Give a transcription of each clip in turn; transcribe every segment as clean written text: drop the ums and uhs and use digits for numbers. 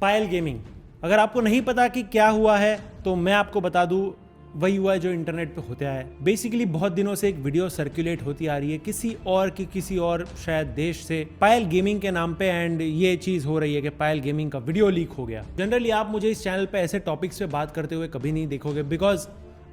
पायल gaming. अगर आपको नहीं पता कि क्या हुआ है तो मैं आपको बता दूं, वही हुआ है जो इंटरनेट पे होता है। बेसिकली बहुत दिनों से एक वीडियो सर्कुलेट होती आ रही है किसी और शायद देश से पायल गेमिंग के नाम पे, एंड ये चीज हो रही है कि पायल गेमिंग का वीडियो लीक हो गया। जनरली आप मुझे इस चैनल पे ऐसे टॉपिक्स पे बात करते हुए कभी नहीं देखोगे, बिकॉज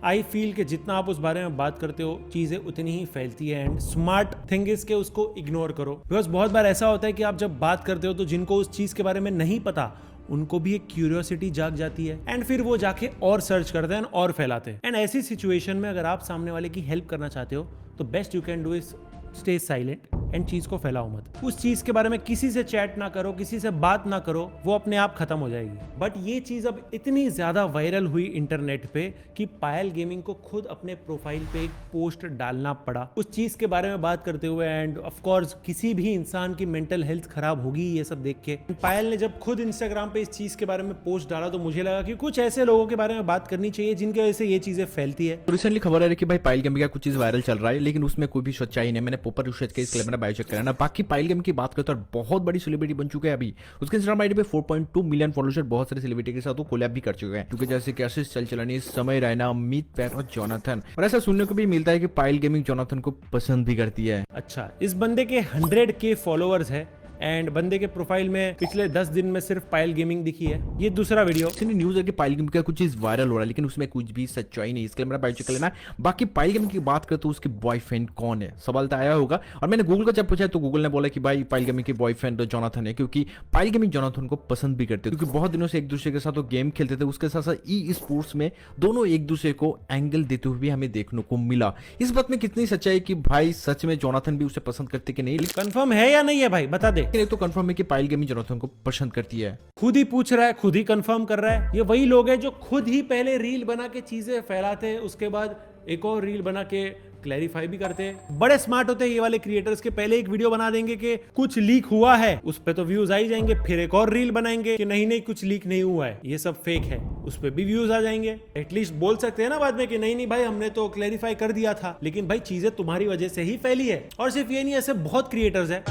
आई फील कि जितना आप उस बारे में बात करते हो चीजें उतनी ही फैलती है, एंड स्मार्ट थिंग इज के उसको इग्नोर करो। बिकॉज बहुत बार ऐसा होता है कि आप जब बात करते हो तो जिनको उस चीज के बारे में नहीं पता उनको भी एक क्यूरियोसिटी जाग जाती है, एंड फिर वो जाके और सर्च करते हैं और फैलाते हैं। एंड ऐसी सिचुएशन में अगर आप सामने वाले की हेल्प करना चाहते हो तो best you can do is stay silent and चीज को फैलाओ मत। उस चीज के बारे में किसी से चैट ना करो, किसी से बात ना करो, वो अपने आप खत्म हो जाएगी। बट ये चीज अब इतनी ज्यादा वायरल हुई इंटरनेट पे कि पायल गेमिंग को खुद अपने प्रोफाइल पे एक पोस्ट डालना पड़ा उस चीज के बारे में बात करते हुए। एंड ऑफ कोर्स किसी भी इंसान की मेंटल हेल्थ खराब होगी ये सब देख के। पायल ने जब खुद इंस्टाग्राम पे इस चीज के बारे में पोस्ट डाला तो मुझे लगा कि कुछ ऐसे लोगों के बारे में बात करनी चाहिए जिनकी वजह से ये चीजें फैलती है। रिसेंटली खबर आ रही है कि भाई पायल गेमिंग का कुछ चीज वायरल चल रहा है, लेकिन उसमें कोई भी सच्चाई नहीं। मैंने पोपर रिसर्च के इसलिए मैंने बायो चेक करा ना। बाकी पायल गेमिंग की बात करते हैं, बहुत बड़ी सेलिब्रिटी बन चुके हैं अभी। उसके इंस्टाग्राम आईडी पे 4.2 मिलियन फॉलोअर्स, बहुत सारे सेलिब्रिटी के साथ वो कोलैब भी कर चुके हैं, क्योंकि जैसे कि आशीष चलचलानी, समय रैना, अमित पैर और जोनाथन। और ऐसा सुनने को भी मिलता है कि पायल गेमिंग जोनाथन को पसंद भी करती है। अच्छा, इस बंदे के 100K फॉलोअर्स है एंड बंदे के प्रोफाइल में पिछले 10 दिन में सिर्फ पायल गेमिंग दिखी है। ये दूसरा वीडियो न्यूज है कि पायल गेमिंग का कुछ चीज वायरल हो रहा है, लेकिन उसमें कुछ भी सच्चाई नहीं। इसके लिए मेरा बायो चेक कर लेना। बाकी पायल गेमिंग की बात करते तो उसके बॉयफ्रेंड कौन है, सवाल तो आया होगा। और मैंने गूगल को जब पूछा तो गूगल ने बोला कि भाई पायल गेमिंग के बॉयफ्रेंड तो जोनाथन है, क्योंकि पायल गेमिंग जोनाथन को पसंद भी करते, क्योंकि बहुत दिनों से एक दूसरे के साथ वो गेम खेलते थे। उसके साथ साथ ई स्पोर्ट्स में दोनों एक दूसरे को एंगल देते हुए भी हमें देखने को मिला। इस बात में कितनी सच्चाई कि भाई सच में जोनाथन भी उसे पसंद करते कि नहीं, कंफर्म है या नहीं है भाई बता दे। लेकिन तो कंफर्म है कि पायल गेमिंग जोनाथन को पसंद करती है। खुद ही पूछ रहा है, खुद ही कंफर्म कर रहा है। ये वही लोग हैं जो खुद ही पहले रील बना के चीजें फैलाते हैं, उसके बाद एक और रील बना के क्लैरिफाई भी करते हैं। बड़े स्मार्ट होते हैं ये वाले क्रिएटर्स के। पहले एक वीडियो बना देंगे कि कुछ लीक हुआ है, उस पे तो व्यूज आ ही जाएंगे। फिर एक और रील बनाएंगे कि नहीं कुछ लीक नहीं हुआ है, ये सब फेक है, उस पे भी व्यूज आ जाएंगे। एटलीस्ट बोल सकते हैं ना बाद में कि नहीं भाई हमने तो क्लैरिफाई कर दिया था। लेकिन भाई चीजें तुम्हारी वजह से ही फैली है। और सिर्फ ये नहीं, ऐसे बहुत क्रिएटर्स है।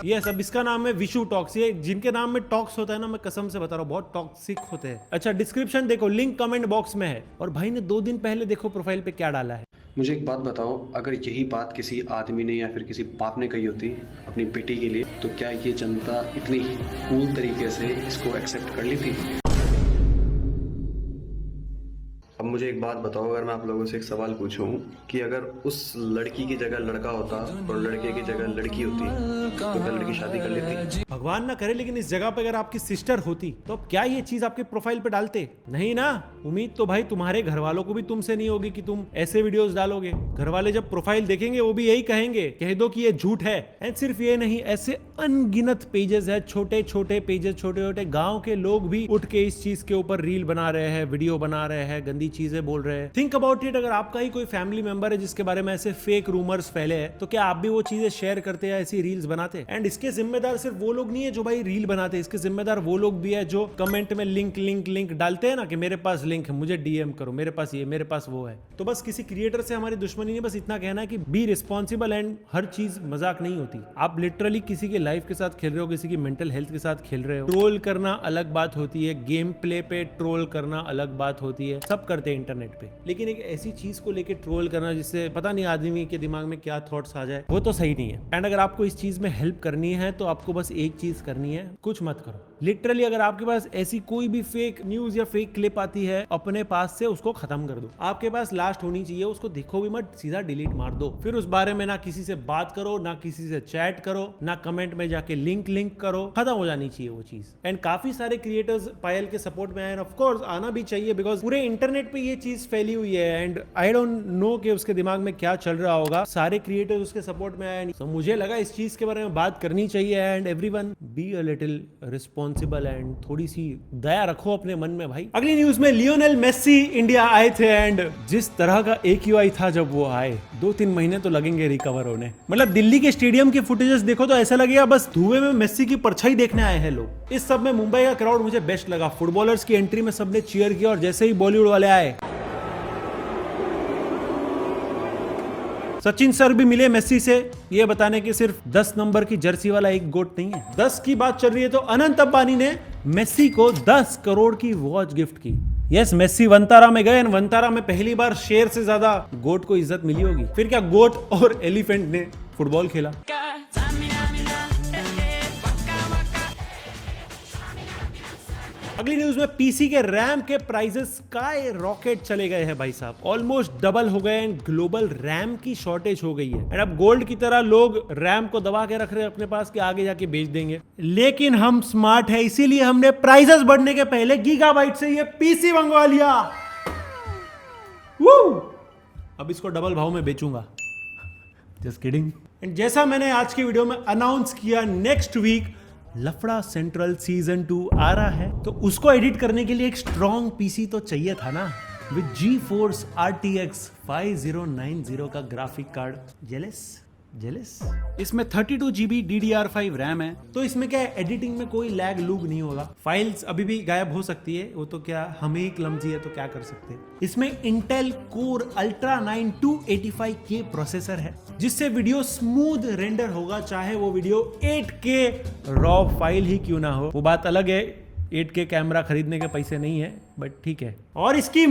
ये सब, इसका नाम है विशु टॉक्स। ये जिनके नाम में टॉक्स होता है ना, मैं कसम से बता रहा हूँ बहुत टॉक्सिक होते हैं। अच्छा, डिस्क्रिप्शन देखो, लिंक कमेंट बॉक्स में है। और भाई ने 2 दिन पहले देखो प्रोफाइल पे क्या डाला है। मुझे एक बात बताओ, अगर यही बात किसी आदमी ने या फिर किसी बाप ने कही होती अपनी बेटी के लिए, तो क्या ये जनता इतनी कूल तरीके से इसको एक्सेप्ट कर ली थी? अब मुझे एक बात बताओ, अगर मैं आप लोगों से एक सवाल पूछूं कि अगर उस लड़की की जगह लड़का होता और लड़के की जगह लड़की होती तो क्या लड़की शादी कर लेती? भगवान ना करे, लेकिन इस जगह पे अगर आपकी सिस्टर होती तो अब क्या ये चीज आपके प्रोफाइल पे डालते? नहीं ना। उम्मीद तो भाई तुम्हारे घर वालों को भी तुमसे नहीं होगी कि तुम ऐसे वीडियोस डालोगे। घर वाले जब प्रोफाइल देखेंगे वो भी यही कहेंगे, कह दो कि ये झूठ है। एंड सिर्फ ये नहीं, ऐसे अनगिनत पेजेस है, छोटे छोटे पेजेस, छोटे छोटे गाँव के लोग भी उठ के इस चीज के ऊपर रील बना रहे हैं, वीडियो बना रहे हैं, गंदी चीजें बोल रहे हैं। थिंक अबाउट इट, अगर आपका ही कोई फैमिली मेंबर है जिसके बारे में ऐसे फेक रूमर्स फैले हैं, तो क्या आप भी वो चीजें शेयर करते या ऐसी रील्स बनाते? एंड इसके जिम्मेदार सिर्फ वो लोग नहीं है जो भाई रील बनाते, इसके जिम्मेदार वो लोग भी है जो कमेंट में लिंक डालते हैं ना कि मेरे पास लिंक है, मुझे डीएम करो, मेरे पास ये, मेरे पास वो है। तो बस किसी क्रिएटर से हमारी दुश्मनी नहीं, बस इतना कहना है कि बी रिस्पॉन्सिबल एंड हर चीज मजाक नहीं होती। आप लिटरली किसी के लाइफ के साथ खेल रहे हो, किसी की मेंटल हेल्थ के साथ खेल रहे हो। ट्रोल करना अलग बात होती है, गेम प्ले पे ट्रोल करना अलग बात होती है, सब करते हैं इंटरनेट पे। लेकिन एक ऐसी चीज को लेके ट्रोल करना जिससे पता नहीं आदमी के दिमाग में क्या थॉट्स आ जाए, वो तो सही नहीं है। एंड अगर आपको इस चीज में हेल्प करनी है तो आपको बस एक चीज करनी है, कुछ मत करो। लिटरली अगर आपके पास ऐसी कोई भी फेक न्यूज या फेक क्लिप आती है अपने पास से, उसको खत्म कर दो। आपके पास लास्ट होनी चाहिए, उसको देखो भी मत, सीधा डिलीट मार दो। फिर उस बारे में ना किसी से बात करो, ना किसी से चैट करो, ना कमेंट में जाके लिंक करो। खत्म हो जानी चाहिए वो चीज। एंड काफी सारे क्रिएटर्स पायल के सपोर्ट में आए, ऑफ कोर्स आना भी चाहिए, बिकॉज पूरे इंटरनेट पे ये चीज फैली हुई है। एंड आई डोंट नो कि उसके दिमाग में क्या चल रहा होगा। सारे क्रिएटर्स उसके सपोर्ट में आए, तो मुझे लगा इस चीज के बारे में बात करनी चाहिए। And everyone be a little responsible and थोड़ी सी दया रखो अपने मन में भाई। अगली न्यूज में लियोनेल मेसी इंडिया आए थे, एंड जिस तरह का AQI था जब वो आए, 2-3 महीने तो लगेंगे रिकवर होने। मतलब दिल्ली के स्टेडियम की फुटेजेस देखो तो ऐसा लगेगा बस धुएं में मेसी की परछाई देखने आए हैं लोग। इस सब में मुंबई का क्राउड मुझे बेस्ट लगा। फुटबॉलर्स की एंट्री में सबने चीयर किया और जैसे ही बॉलीवुड वाले आए सचिन सर भी मिले मेस्सी से ये बताने के सिर्फ 10 नंबर की जर्सी वाला एक गोट नहीं है। 10 की बात चल रही है तो अनंत अंबानी ने मेस्सी को 10 करोड़ की वॉच गिफ्ट की। यस, मेस्सी वंतारा में गए, वंतारा में पहली बार शेर से ज्यादा गोट को इज्जत मिली होगी। फिर क्या गोट और एलिफेंट ने फुटबॉल खेला। अगली न्यूज में पीसी के रैम के प्राइसेस स्काई रॉकेट चले गए हैं भाई साहब, ऑलमोस्ट डबल हो गए एंड ग्लोबल रैम की शॉर्टेज हो गई है। एंड अब गोल्ड की तरह लोग रैम को दबा के रख रहे हैं अपने पास कि आगे जाके बेच देंगे, लेकिन हम स्मार्ट है इसीलिए हमने प्राइसेस बढ़ने के पहले गीगाबाइट से ये पीसी मंगवा लिया। अब इसको डबल भाव में बेचूंगा, जस्ट किडिंग। एंड जैसा मैंने आज की वीडियो में अनाउंस किया, नेक्स्ट वीक लफड़ा सेंट्रल सीजन 2 आ रहा है, तो उसको एडिट करने के लिए एक स्ट्रॉन्ग पीसी तो चाहिए था ना, विद GeForce RTX 5090 का ग्राफिक कार्ड। जेलस इसमें 32 GB DDR5 रैम है, तो इसमें क्या है, एडिटिंग में कोई लैग लूग नहीं होगा। फाइल्स अभी भी गायब हो सकती है, वो तो क्या हमें ही क्लमजी है तो क्या कर सकते हैं। इसमें Intel core ultra 9 285K processor है, जिससे वीडियो स्मूथ रेंडर होगा, चाहे वो वीडियो 8K रॉ फाइल ही क्यों ना हो। वो बात अलग है, 8K कैमरा खरीदने के पैसे नहीं है, बट ठीक है। और इसकी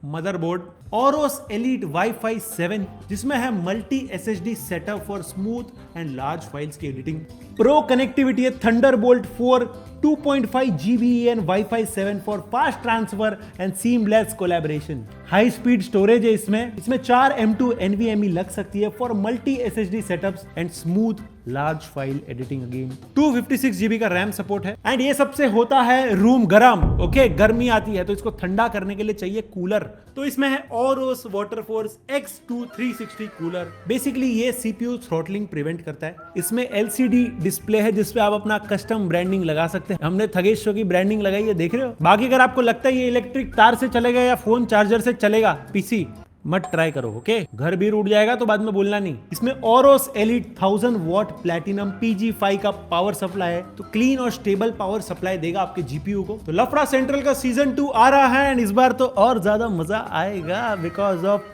मदरबोर्ड ओरोस एलीट वाईफाई 7, जिसमें है multi SSD setup for smooth and large files की एडिटिंग। प्रो कनेक्टिविटी है Thunderbolt 4 2.5 GB and wifi 7 for fast transfer and seamless collaboration. High speed storage है इसमें 4 M2 NVMe लग सकती है for multi SSD setups and smooth large file editing. Again 256 GB का RAM support है। And ये सबसे होता है रूम गरम, ओके, गर्मी आती है तो इसको ठंडा करने के लिए चाहिए कूलर, तो इसमें है ओरोस वाटरफोर्स X2 360 कूलर। बेसिकली ये CPU थ्रॉटलिंग प्रिवेंट करता है। इसमें LCD डिस्प्ले है जिसपे आप अपना कस्टम ब्रांडिंग लगा सकते हैं। हमने थगेश शो की ब्रांडिंग लगाई है, देख रहे हो। बाकी अगर आपको लगता है ये इलेक्ट्रिक तार से चलेगा या फोन चार्जर से चलेगा पीसी, मत ट्राई करो, ओके। घर भी उड़ जाएगा तो बाद में बोलना नहीं। इसमें ओरोस एलीट 1000 वॉट प्लैटिनम PG5 का पावर सप्लाई है, तो क्लीन और स्टेबल पावर सप्लाई देगा आपके GPU को। तो लफड़ा सेंट्रल का सीजन 2 आ रहा है एंड इस बार तो और ज्यादा मजा आएगा बिकॉज ऑफ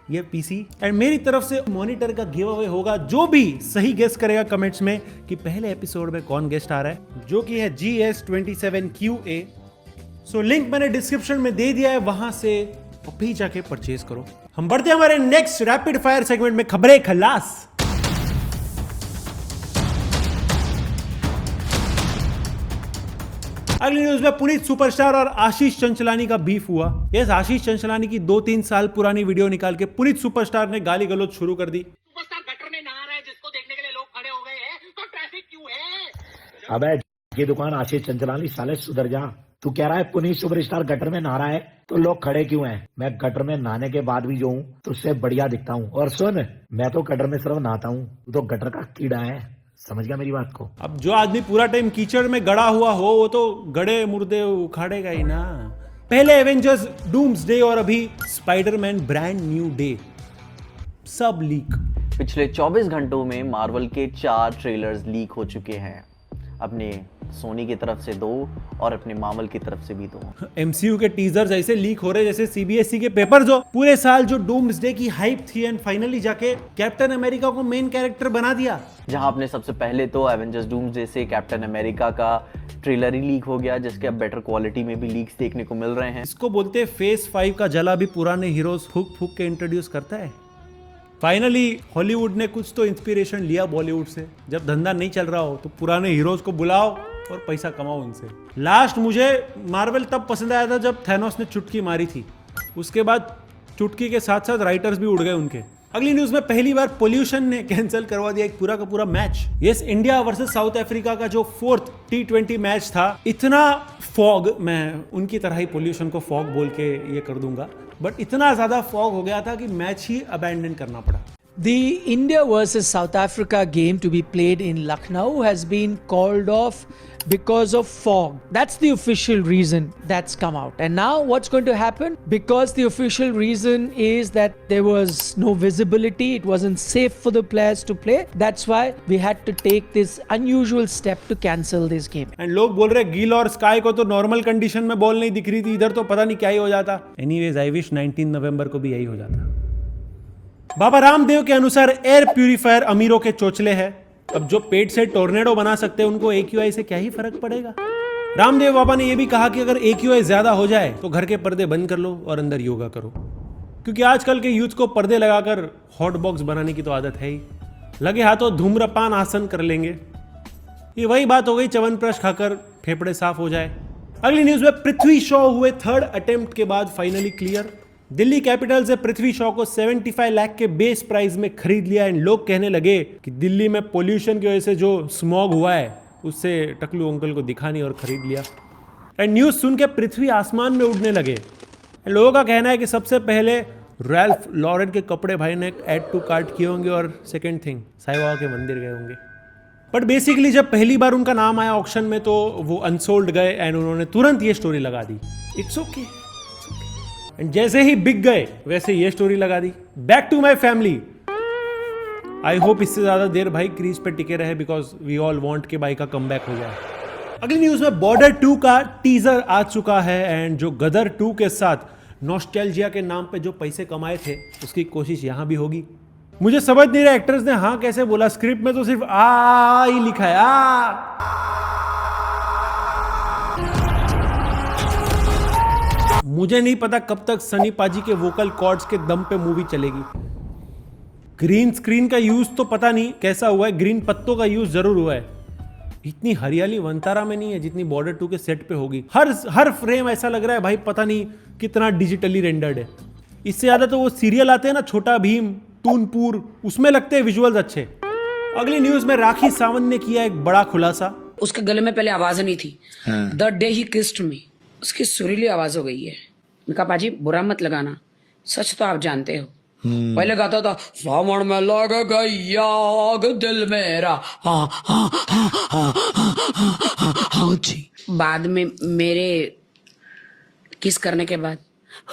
ये पीसी। एंड मेरी तरफ से मॉनिटर का गिव अवे होगा, जो भी सही गेस करेगा कमेंट्स में कि पहले एपिसोड में कौन गेस्ट आ रहा है, जो कि है GS27QA। सो लिंक मैंने डिस्क्रिप्शन में दे दिया है, वहां से अभी जाके परचेज करो। हम बढ़ते हैं हमारे नेक्स्ट रैपिड फायर सेगमेंट में, खबरें खलास। अगली न्यूज में पुनीत सुपरस्टार और आशीष चंचलानी का बीफ हुआ। यस, आशीष चंचलानी की 2-3 साल पुरानी वीडियो निकाल के पुनीत सुपरस्टार ने गाली गलौज शुरू कर दी। सुपरस्टार गटर में नहा रहा है, जिसको देखने के लिए लोग खड़े हो गए हैं, तो ट्रैफिक क्यों है? अबे की दुकान आशीष चंचलानी, साले सुधर जा। तू कह रहा है पुनीत सुपरस्टार गटर में नहा रहा है तो लोग खड़े क्यों हैं? मैं गटर में नहाने के बाद भी जो हूँ तो उससे बढ़िया दिखता हूँ। और सुन, मैं तो गटर में सिर्फ नहाता हूँ, तू तो गटर का कीड़ा है। समझ गया मेरी बात को? अब जो आदमी पूरा टाइम कीचड़ में गड़ा हुआ हो वो तो गड़े मुर्दे उखाड़ेगा ही ना। पहले एवेंजर्स डूम्सडे और अभी स्पाइडरमैन ब्रांड न्यू डे, सब लीक। पिछले 24 घंटों में मार्वल के 4 ट्रेलर्स लीक हो चुके हैं, अपने सोनी की तरफ से 2 और अपने मार्वल की तरफ से भी 2। MCU के टीजर्स ऐसे लीक हो रहे जैसे CBSE के पेपर, जो पूरे साल जो डूम्सडे की हाइप थी एंड फाइनली जाके कैप्टन अमेरिका को मेन कैरेक्टर बना दिया। जहां आपने सबसे पहले तो एवेंजर्स डूम्सडे से कैप्टन अमेरिका का ट्रेलर ही लीक हो गया, जिसके अब बेटर क्वालिटी में भी लीक्स देखने को मिल रहे हैं। इसको बोलते हैं फेस 5 का जला भी पुराने हीरोज फूक फूक के इंट्रोड्यूस करता है। फाइनली हॉलीवुड ने कुछ तो इंस्पिरेशन लिया बॉलीवुड से। जब धंधा नहीं चल रहा हो तो पुराने हीरोज को बुलाओ और पैसा कमाओ इनसे। लास्ट मुझे मार्वल तब पसंद आया था जब थैनोस ने चुटकी मारी थी, उसके बाद चुटकी के साथ साथ राइटर्स भी उड़ गए उनके। अगली न्यूज में पहली बार पोल्यूशन ने कैंसिल करवा दिया एक पूरा का पूरा match. Yes, India versus south Africa का जो 4th T20 मैच था, इतना फॉग, मैं उनकी तरह ही पोल्यूशन को फॉग बोल के ये कर दूंगा, बट इतना ज्यादा फॉग हो गया था कि मैच ही अबैंडन करना पड़ा। The India versus South Africa game to be played in Lucknow has been called off because of fog. That's the official reason that's come out. And now what's going to happen? Because the official reason is that there was no visibility, it wasn't safe for the players to play. That's why we had to take this unusual step to cancel this game. And लोग बोल रहे गिल और sky को तो normal condition में ball नहीं दिख रही थी, इधर तो पता नहीं क्या ही हो जाता। एनीवेज आई विश 19 नवंबर को भी यही हो जाता। बाबा रामदेव के अनुसार एयर प्यूरिफायर अमीरों के चोचले है। अब जो पेट से टोर्नेडो बना सकते हैं उनको AQI से क्या ही फर्क पड़ेगा। रामदेव बाबा ने यह भी कहा कि अगर AQI ज्यादा हो जाए तो घर के पर्दे बंद कर लो और अंदर योगा करो, क्योंकि आजकल के यूथ को पर्दे लगाकर हॉट बॉक्स बनाने की तो आदत है ही। लगे हाथों धूम्रपान आसन कर लेंगे। ये वही बात हो गई, च्यवनप्राश खाकर फेफड़े साफ हो जाए। अगली न्यूज में पृथ्वी शॉ हुए थर्ड अटेम्प्ट के बाद फाइनली क्लियर। दिल्ली कैपिटल्स ने पृथ्वी शॉ को 75 लाख के बेस प्राइस में खरीद लिया एंड लोग कहने लगे कि दिल्ली में पोल्यूशन की वजह से जो स्मॉग हुआ है उससे टकलू अंकल को दिखा नहीं और खरीद लिया। एंड न्यूज सुन के पृथ्वी आसमान में उड़ने लगे। लोगों का कहना है कि सबसे पहले रैल्फ लॉरेन के कपड़े भाई ने ऐड टू कार्ट किए होंगे और सेकेंड थिंग साईं बाबा के मंदिर गए होंगे। बट बेसिकली जब पहली बार उनका नाम आया ऑक्शन में तो वो अनसोल्ड गए एंड उन्होंने तुरंत ये स्टोरी लगा दी, इट्स ओके। एंड जैसे ही बिक गए वैसे ये स्टोरी लगा दी, back to my family. I hope इससे ज्यादा देर भाई क्रीज पे टिके रहे बिकॉज वी ऑल वांट के भाई का कमबैक हो जाए। अगली न्यूज में बॉर्डर 2 का टीजर आ चुका है एंड जो गदर 2 के साथ नॉस्टैल्जिया के नाम पे जो पैसे कमाए थे उसकी कोशिश यहां भी होगी। मुझे समझ नहीं रहा एक्टर्स ने हाँ कैसे बोला, स्क्रिप्ट में तो सिर्फ आ ही लिखा है आ। मुझे नहीं पता कब तक सनी पाजी के वोकल कॉर्ड्स के दम पे मूवी चलेगी। ग्रीन स्क्रीन का यूज तो पता नहीं कैसा हुआ है, ग्रीन पत्तों का यूज जरूर हुआ है। इतनी हरियाली वंतारा में नहीं है जितनी बॉर्डर 2 के सेट पे होगी। हर फ्रेम ऐसा लग रहा है भाई पता नहीं कितना डिजिटली रेंडर्ड है। इससे ज्यादा तो वो सीरियल आते हैं ना, छोटा भीम, टूनपुर, उसमें लगते हैं विजुअल्स अच्छे। अगली न्यूज में राखी सावंत ने किया एक बड़ा खुलासा। उसके गले में पहले आवाज नहीं थी। द डे ही किस्ड मी, उसकी सुरीली आवाज हो गई है। मैं कहा पाजी बुरा मत लगाना, सच तो आप जानते हो। पहले गाता था सावन में लग गई आग दिल मेरा, हाँ हाँ हाँ हाँ हाँ जी। बाद में मेरे किस करने के बाद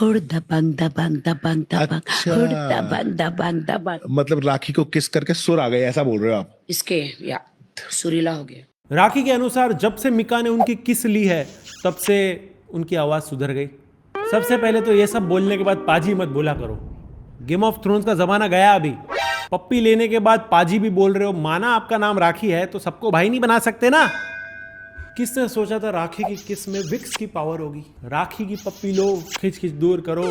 हुड़ दबंग दबंग दबंग दबंग, हुड़ दबंग दबंग दबंग, मतलब राखी को किस करके सुर आ गए, ऐसा बोल रहे हो आप? इसके या सुरीला हो गया। राखी के अनुसार जब से मिका ने उनकी किस ली है तब से उनकी आवाज सुधर गई। सबसे पहले तो ये सब बोलने के बाद पाजी मत बोला करो, गेम ऑफ थ्रोन्स का जमाना गया अभी। पप्पी लेने के बाद पाजी भी बोल रहे हो, माना आपका नाम राखी है तो सबको भाई नहीं बना सकते ना। किसने सोचा था राखी की किस में विक्स की पावर होगी। राखी की पप्पी लो, खिंच खिंच दूर करो।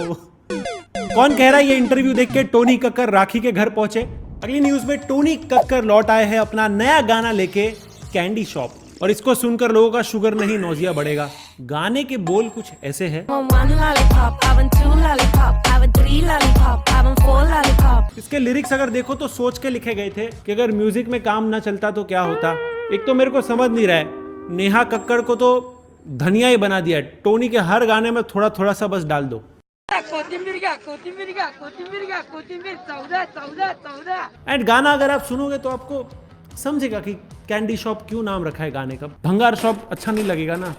कौन कह रहा है ये इंटरव्यू देख के टोनी कक्कर राखी के घर पहुंचे। अगली न्यूज में टोनी कक्कर लौट आए हैं अपना नया गाना लेके कैंडी शॉप, और इसको सुनकर लोगों का शुगर नहीं नौजिया बढ़ेगा। गाने के बोल कुछ ऐसे हैं। इसके लिरिक्स अगर देखो तो सोच के लिखे गए थे कि अगर म्यूजिक में काम ना चलता तो क्या होता। एक तो मेरे को समझ नहीं रहा है, नेहा कक्कड़ को तो धनिया ही बना दिया। टोनी के हर गाने में थोड़ा थोड़ा सा बस डाल दो। एंड गाना अगर आप सुनोगे तो आपको समझेगा कि कैंडी शॉप क्यों नाम रखा है गाने का। भंगार शॉप अच्छा नहीं लगेगा ना।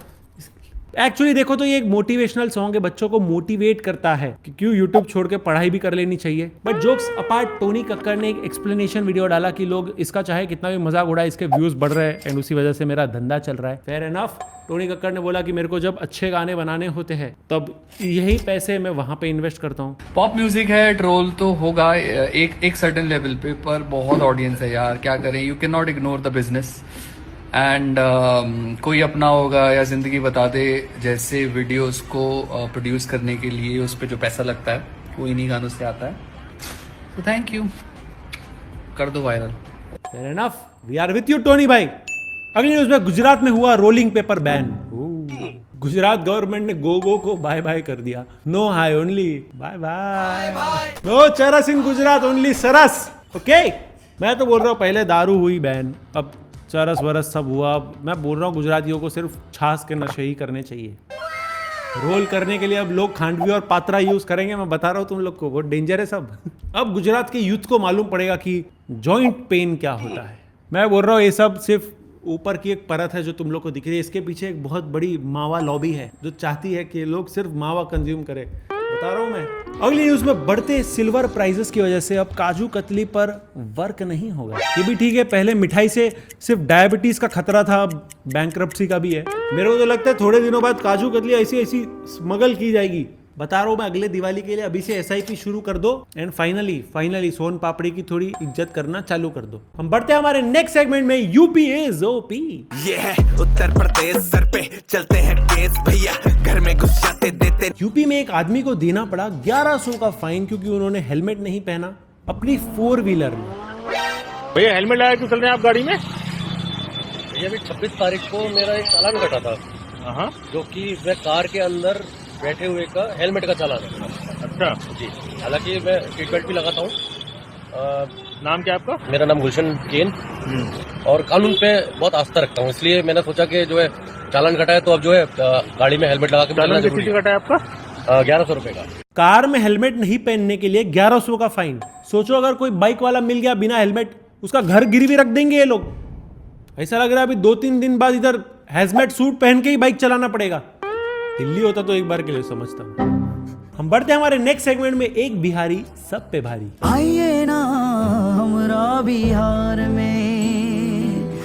एक्चुअली देखो तो ये एक मोटिवेशनल सॉन्ग है, बच्चों को मोटिवेट करता है कि क्यों यूट्यूब छोड़ के पढ़ाई भी कर लेनी चाहिए। But jokes apart, Tony Kakkar ने एक एक्सप्लेनेशन वीडियो डाला कि लोग इसका चाहे कितना भी मजाक उड़ाए, इसके व्यूज बढ़ रहे हैं एंड उसी वजह से मेरा धंधा चल रहा है। Fair enough. टोनी कक्कर ने बोला कि मेरे को जब अच्छे गाने बनाने होते हैं तब यही पैसे मैं वहां पे इन्वेस्ट करता हूँ। पॉप म्यूजिक है, ट्रोल तो होगा एक सर्टेन लेवल पे, पर बहुत ऑडियंस है यार, क्या करें। You can not ignore the business and कोई अपना होगा या ज़िंदगी बता दे जैसे वीडियोस को प्रोड्यूस करने के लिए उस पर जो पैसा लगता है वो इन्हीं गानों से आता है। तो थैंक यू, कर दो viral. Fair enough, we are with you Tony भाई। अगली न्यूज में गुजरात में हुआ rolling paper ban. Gujarat government ने गो को बाय बाय कर दिया। No high only bye bye, no charas in Gujarat only सरस। ओके, मैं तो बोल रहा हूँ पहले दारू हुई बैन, अब चरस वरस सब हुआ। मैं बोल रहा हूँ गुजरातियों को सिर्फ छाछ के नशे ही करने चाहिए। रोल करने के लिए अब लोग खांडवी और पात्रा यूज करेंगे, मैं बता रहा हूँ तुम लोग को, वो डेंजर है सब। अब गुजरात के यूथ को मालूम पड़ेगा कि जॉइंट पेन क्या होता है। मैं बोल रहा हूँ ये सब सिर्फ ऊपर की एक परत है जो तुम लोग को दिख रही है, इसके पीछे एक बहुत बड़ी मावा लॉबी है जो चाहती है कि लोग सिर्फ मावा कंज्यूम करें, बता रहा हूं मैं। अगली न्यूज में बढ़ते सिल्वर प्राइजेस की वजह से अब काजू कतली पर वर्क नहीं होगा। ये भी ठीक है, पहले मिठाई से सिर्फ डायबिटीज का खतरा था, अब बैंकरप्सी का भी है। मेरे को तो लगता है थोड़े दिनों बाद काजू कतली ऐसी स्मगल की जाएगी बता रहा हूँ मैं, अगले दिवाली के लिए अभी से SIP शुरू कर दो एंड फाइनली सोन पापड़ी की थोड़ी इज्जत करना चालू कर दो। हम बढ़ते हैं हमारे नेक्स्ट सेगमेंट में, यूपी इज ओपी। ये है उत्तर प्रदेश, सर पे चलते हैं केस भैया, घर में घुस जाते देते। यूपी में एक आदमी को देना पड़ा 1100 का फाइन क्योंकि उन्होंने हेलमेट नहीं पहना अपनी 4 व्हीलर में। भैया हेलमेट लगा क्यों चल रहे हैं आप गाड़ी में? भैया अभी 26 तारीख को मेरा एक चालान कटा था, जो कि मैं कार के अंदर बैठे हुए का हेलमेट का चालान है। अच्छा जी, हालांकि मैं सीट बेल्ट भी लगाता हूँ। नाम क्या आपका? मेरा नाम गुलशन केन, और कानून पे बहुत आस्था रखता हूँ, इसलिए मैंने सोचा कि जो है चालान कटा है तो अब जो है गाड़ी में हेलमेट लगा के चालान कितने का कटा है आपका? 1100 रुपए का। कार में हेलमेट नहीं पहनने के लिए 1100 का फाइन। सोचो अगर कोई बाइक वाला मिल गया बिना हेलमेट, उसका घर गिरवी रख देंगे ये लोग। ऐसा लग रहा है अभी 2-3 दिन बाद इधर हैजमेट सूट पहन के ही बाइक चलाना पड़ेगा। दिल्ली होता तो एक बार के लिए समझता हूँ। हम बढ़ते हैं हमारे नेक्स्ट सेगमेंट में, एक बिहारी सब पे भारी। आइए ना हमरा बिहार में।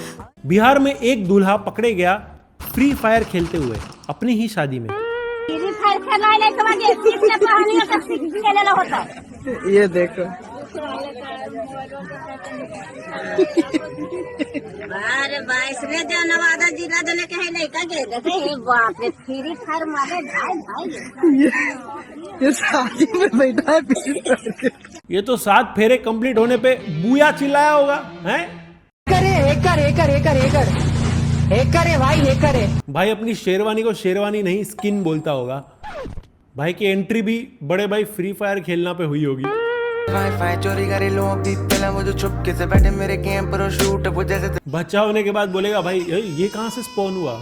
बिहार में एक दूल्हा पकड़े गया फ्री फायर खेलते हुए अपनी ही शादी में। ये देखो अरे बाईस रे जो नवादा जिला जो लेके है लड़का के देखे ये बाप रे फ्री फायर मारे भाई ये शादी में बैठा है। ये तो 7 फेरे कंप्लीट होने पे बूया चिल्लाया होगा हैं? करे भाई भाई अपनी शेरवानी को शेरवानी नहीं स्किन बोलता होगा। भाई की एंट्री भी बड़े भाई फ्री फायर खेलना पे हुई होगी। वाईफाई चोरी करे लोग पहले वो जो चुपके से बैठे मेरे गेम पर शूट वो जैसे बच्चा होने के बाद बोलेगा भाई ये कहां से स्पॉन हुआ।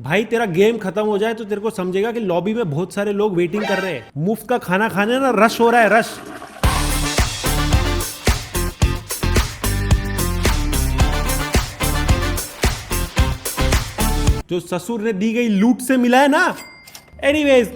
भाई तेरा गेम खत्म हो जाए तो तेरे को समझेगा कि लॉबी में बहुत सारे लोग वेटिंग कर रहे हैं। मुफ्त का खाना खाने ना रश हो रहा है, रश। जो ससुर ने दी गई लूट से मिला है ना। एनीवेज,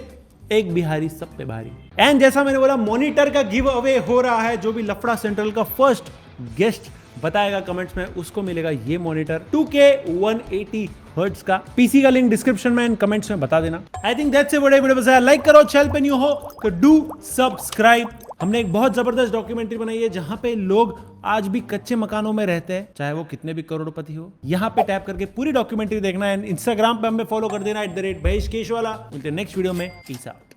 एक बिहारी सब पे भारी। एंड जैसा मैंने बोला, मॉनिटर का गिव अवे हो रहा है। जो भी लफड़ा सेंट्रल का फर्स्ट गेस्ट बताएगा कमेंट्स में, उसको मिलेगा ये मॉनिटर 2K 180 हर्ट्ज का। पीसी का लिंक डिस्क्रिप्शन में एंड कमेंट्स में बता देना। I think that's it. Video पसंद आया लाइक करो, चैनल पे न्यू हो तो डू सब्सक्राइब। हमने एक बहुत जबरदस्त डॉक्यूमेंट्री बनाई है जहां पे लोग आज भी कच्चे मकानों में रहते हैं, चाहे वो कितने भी करोड़पति हो। यहाँ पे टैप करके पूरी डॉक्यूमेंट्री देखना है। इंस्टाग्राम पे हमें फॉलो कर देना @BheshKeshwala। मिलते हैं नेक्स्ट वीडियो में। Peace out.